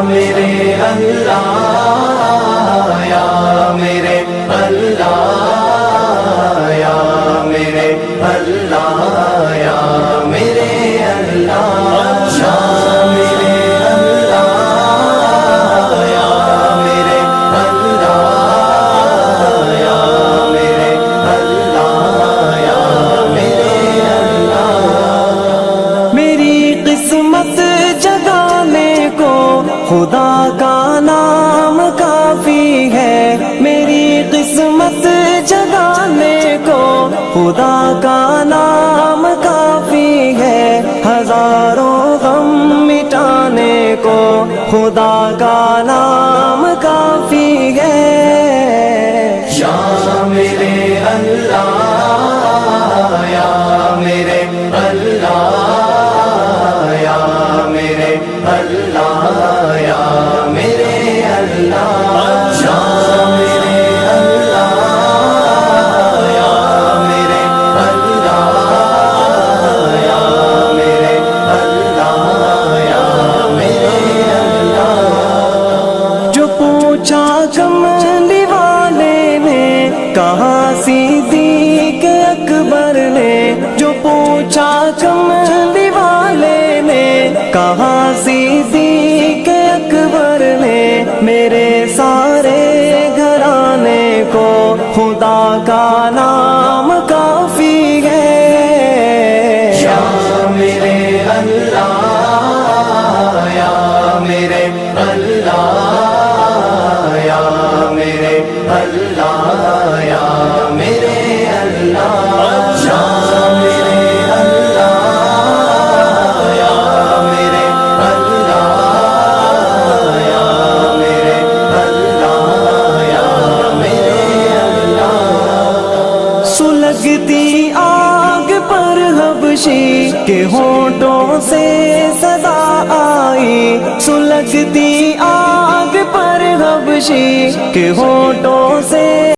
میرے اللہ یا میرے اللہ یا میرے اللہ یا میرے اللہ یا میرے اللہ یا میرے اللہ یا میرے اللہ یا میرے اللہ میری قسمت جگانے کو خدا کا نام کافی ہے، میری قسمت جگانے کو خدا کا نام کافی ہے، ہزاروں غم مٹانے کو خدا کا نام کافی ہے۔ یا میرے اللہ یا میرے اللہ یا میرے اللہ یا میرے اللہ یا میرے اللہ یا میرے اللہ یا میرے اللہ یا میرے اللہ جو پوچھا کملی والے نے کہا صدیق اکبر نے، جو پوچھا کملی والے نے کہا صدیق اکبر نے، میرے سارے گھرانے کو خدا کا نام کافی ہے۔ یا میرے اللہ یا میرے اللہ یا میرے اللہ یا میرے اللہ یا میرے اللہ یا میرے اللہ یا میرے اللہ یا میرے اللہ سلگتی آگ پر حبشی کے ہونٹوں سے صدا آئی، سلگتی آگ پر حبشی کے ہونٹوں سے